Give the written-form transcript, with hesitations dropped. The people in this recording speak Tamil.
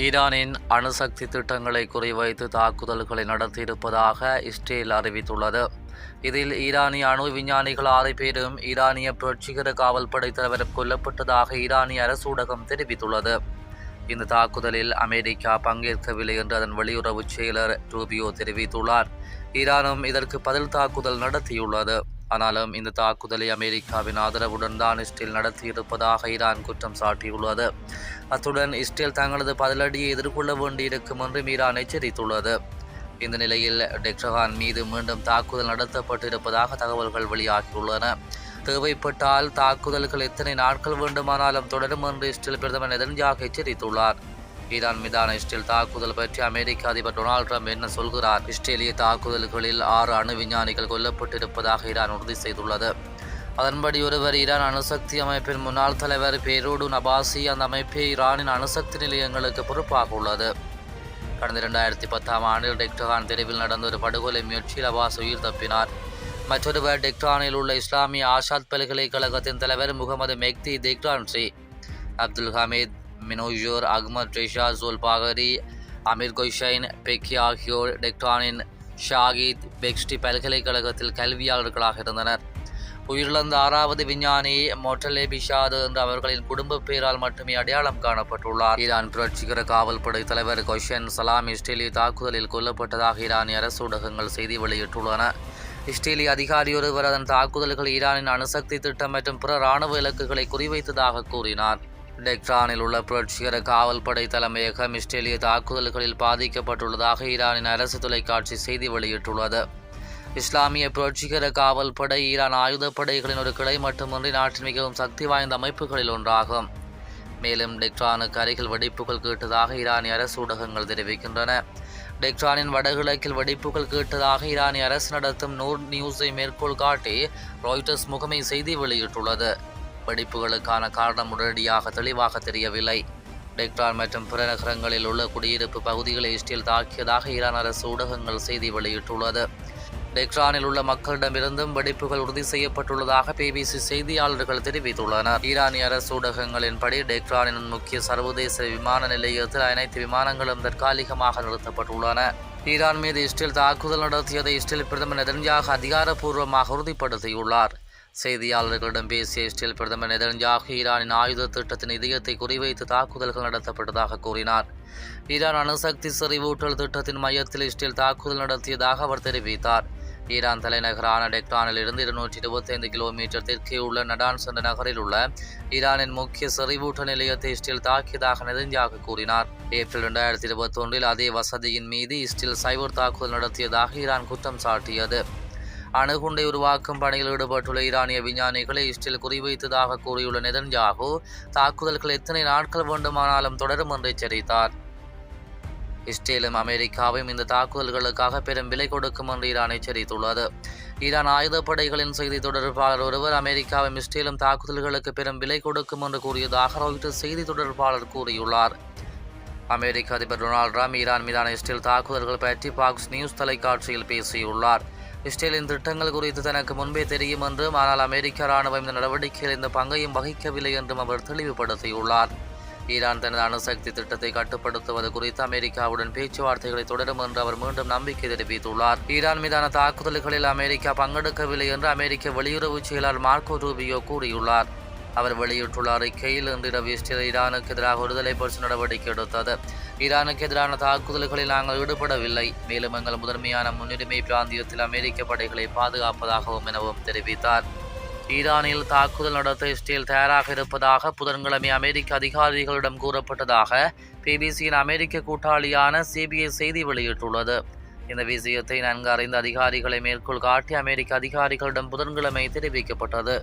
ஈரானின் அணுசக்தி திட்டங்களை குறிவைத்து தாக்குதல்களை நடத்தியிருப்பதாக இஸ்ரேல் அறிவித்துள்ளது. இதில் ஈரானிய அணு விஞ்ஞானிகள் 6 பேரும் ஈரானிய புரட்சிகர காவல்படை தலைவரும் கொல்லப்பட்டதாக ஈரானிய அரசு ஊடகம் தெரிவித்துள்ளது. இந்த தாக்குதலில் அமெரிக்கா பங்கேற்கவில்லை என்று அதன் வெளியுறவு செயலர் ரூபியோ தெரிவித்துள்ளார். ஈரானும் இதற்கு பதில் தாக்குதல் நடத்தியுள்ளது. ஆனாலும் இந்த தாக்குதலை அமெரிக்காவின் ஆதரவுடன் தான் இஸ்ரேல் நடத்தியிருப்பதாக ஈரான் குற்றம் சாட்டியுள்ளது. அத்துடன் இஸ்ரேல் தங்களது பதிலடியை எதிர்கொள்ள வேண்டியிருக்கும் என்றும் ஈரான் எச்சரித்துள்ளது. இந்த நிலையில் டெஹ்ரான் மீது மீண்டும் தாக்குதல் நடத்தப்பட்டிருப்பதாக தகவல்கள் வெளியாகியுள்ளன. தேவைப்பட்டால் தாக்குதல்கள் எத்தனை நாட்கள் வேண்டுமானாலும் தொடரும் என்று இஸ்ரேல் பிரதமர் நெதன்யாகு எச்சரித்துள்ளார். ஈரான் மீதான இஸ்ரேல் தாக்குதல் பற்றி அமெரிக்க அதிபர் டொனால்ட் ட்ரம்ப் என்ன சொல்கிறார்? இஸ்ரேலிய தாக்குதல்களில் 6 அணு விஞ்ஞானிகள் கொல்லப்பட்டிருப்பதாக ஈரான் உறுதி செய்துள்ளது. அதன்படி ஒருவர் ஈரான் அணுசக்தி அமைப்பின் முன்னாள் தலைவர் பேரூடு நபாசி அந்த அமைப்பை ஈரானின் அணுசக்தி நிலையங்களுக்கு பொறுப்பாக உள்ளது. கடந்த 2010ஆம் ஆண்டில் டெஹ்ரான் தெருவில் நடந்த ஒரு படுகொலை முயற்சியில் அபாஸ் உயிர் தப்பினார். மற்றொருவர் டெஹ்ரானில் உள்ள இஸ்லாமிய ஆஷாத் பல்கலைக்கழகத்தின் தலைவர் முகமது மெக்தி தெஹ்ரான்சி, அப்துல் ஹமீத் மினோஜோர், அஹ்மத் ரெஷா ஜோல்பாகரி, அமீர் கொய்ஷைன் பெக்கி ஆகியோர் டெஹ்ரானின் ஷாகித் பெக்ஸ்டி பல்கலைக்கழகத்தில் கல்வியாளர்களாக இருந்தனர். உயிரிழந்த 6வது விஞ்ஞானி மொட்டலே பிஷாது என்று அவர்களின் குடும்ப பெயரால் மட்டுமே அடையாளம் காணப்பட்டுள்ளார். ஈரான் புரட்சிகர காவல்படை தலைவர் கொஷன் சலாம் இஸ்ரேலிய தாக்குதலில் கொல்லப்பட்டதாக ஈரானிய அரசு ஊடகங்கள் செய்தி வெளியிட்டுள்ளன. இஸ்ரேலிய அதிகாரி ஒருவர் அதன் தாக்குதல்கள் ஈரானின் அணுசக்தி திட்டம் மற்றும் பிற இராணுவ இலக்குகளை குறிவைத்ததாக கூறினார். டெஹ்ரானில் உள்ள புரட்சிகர காவல்படை தலைமையகம் இஸ்ரேலிய தாக்குதல்களில் பாதிக்கப்பட்டுள்ளதாக ஈரானின் அரசு தொலைக்காட்சி செய்தி வெளியிட்டுள்ளது. இஸ்லாமிய புரட்சிகர காவல்படை ஈரான் ஆயுதப்படைகளின் ஒரு கிளை மட்டுமின்றி நாட்டின் மிகவும் சக்தி வாய்ந்த அமைப்புகளில் ஒன்றாகும். மேலும் டெஹ்ரானுக்கு அருகில் வெடிப்புகள் கேட்டதாக ஈரானிய அரசு ஊடகங்கள் தெரிவிக்கின்றன. டெஹ்ரானின் வடகிழக்கில் வெடிப்புகள் கேட்டதாக ஈரானிய அரசு நடத்தும் நூர் நியூஸை மேற்கோள் காட்டி ராய்ட்டர்ஸ் முகமை செய்தி வெளியிட்டுள்ளது. வெடிப்புகளுக்கான காரணம் உடனடியாக தெளிவாக தெரியவில்லை. டெஹ்ரான் மற்றும் பிற நகரங்களில் உள்ள குடியிருப்பு பகுதிகளை இஸ்ரேல் தாக்கியதாக ஈரான் அரசு ஊடகங்கள் செய்தி வெளியிட்டுள்ளது. டெஹ்ரானில் உள்ள மக்களிடமிருந்தும் வெடிப்புகள் உறுதி செய்யப்பட்டுள்ளதாக பிபிசி செய்தியாளர்கள் தெரிவித்துள்ளனர். ஈரானிய அரசு ஊடகங்களின்படி டெஹ்ரானின் முக்கிய சர்வதேச விமான நிலையத்தில் அனைத்து விமானங்களும் தற்காலிகமாக நிறுத்தப்பட்டுள்ளன. ஈரான் மீது இஸ்ரேல் தாக்குதல் நடத்தியதை இஸ்ரேல் பிரதமர் நெதன்யாகு அதிகாரப்பூர்வமாக உறுதிப்படுத்தியுள்ளார். செய்தியாளர்களிடம் பேசிய இஸ்ரேல் பிரதமர் நெதன்யாகு ஈரானின் ஆயுத திட்டத்தின் இதயத்தை குறிவைத்து தாக்குதல்கள் நடத்தப்பட்டதாக கூறினார். ஈரான் அணுசக்தி செறிவூட்டல் திட்டத்தின் மையத்தில் இஸ்ரேல் தாக்குதல் நடத்தியதாக அவர் தெரிவித்தார். ஈரான் தலைநகரான டெஹ்ரானில் இருந்து 225 கிலோமீட்டர் தெற்கே உள்ள நடான்ஸ் என்ற நகரில் உள்ள ஈரானின் முக்கிய செறிவூட்ட நிலையத்தை இஸ்ரேல் தாக்கியதாக நெதன்யாகு கூறினார். ஏப்ரல் 2021 அதே வசதியின் மீது இஸ்ரேல் சைபர் தாக்குதல் நடத்தியதாக ஈரான் குற்றம் சாட்டியது. அணுகுண்டை உருவாக்கும் பணியில் ஈடுபட்டுள்ள ஈரானிய விஞ்ஞானிகளை இஸ்ரேல் குறிவைத்ததாக கூறியுள்ள நெதன்யாகு தாக்குதல்கள் எத்தனை நாட்கள் வேண்டுமானாலும் தொடரும் என்று எச்சரித்தார். இஸ்ரேலும் அமெரிக்காவும் இந்த தாக்குதல்களுக்காக பெரும் விலை கொடுக்கும் என்று ஈரான் எச்சரித்துள்ளது. ஈரான் ஆயுதப்படைகளின் செய்தி தொடர்பாளர் ஒருவர் அமெரிக்காவும் இஸ்ரேலும் தாக்குதல்களுக்கு பெரும் விலை கொடுக்கும் என்று கூறியதாக ராய்ட்டர்ஸ் செய்தி தொடர்பாளர் கூறியுள்ளார். அமெரிக்க அதிபர் டொனால்ட் ட்ரம்ப் ஈரான் மீதான இஸ்ரேல் தாக்குதல்கள் பற்றி பாக்ஸ் நியூஸ் தொலைக்காட்சியில் பேசியுள்ளார். இஸ்ரேலின் திட்டங்கள் குறித்து தனக்கு முன்பே தெரியும் என்றும், ஆனால் அமெரிக்க இராணுவம் இந்த நடவடிக்கையில் இந்த பங்கையும் வகிக்கவில்லை என்றும் அவர் தெளிவுபடுத்தியுள்ளார். ஈரான் தனது அணுசக்தி திட்டத்தை கட்டுப்படுத்துவது குறித்து அமெரிக்காவுடன் பேச்சுவார்த்தைகளை தொடரும் என்று அவர் மீண்டும் நம்பிக்கை தெரிவித்துள்ளார். ஈரான் மீதான தாக்குதல்களில் அமெரிக்கா பங்கெடுக்கவில்லை என்று அமெரிக்க வெளியுறவு செயலாளர் மார்க்கோ ரூபியோ கூறியுள்ளார். அவர் வெளியிட்டுள்ள அறிக்கையில் இன்று இரவு இஸ்ரேல் ஈரானுக்கு எதிராக விடுதலை புரட்சி நடவடிக்கை எடுத்தது. ஈரானுக்கு எதிரான தாக்குதல்களில் நாங்கள் ஈடுபடவில்லை. மேலும் எங்கள் முதன்மையான முன்னுரிமை பிராந்தியத்தில் அமெரிக்க படைகளை பாதுகாப்பதாகவும் எனவும் தெரிவித்தார். ஈரானில் தாக்குதல் நடத்த இஸ்ரேல் தயாராக இருப்பதாக புதன்கிழமை அமெரிக்க அதிகாரிகளிடம் கூறப்பட்டதாக பிபிசியின் அமெரிக்க கூட்டாளியான சிபிஐ செய்தி வெளியிட்டுள்ளது. இந்த விஷயத்தை நன்கு அறிந்த அதிகாரிகளை மேற்கோள் காட்டி அமெரிக்க அதிகாரிகளிடம் புதன்கிழமை தெரிவிக்கப்பட்டது.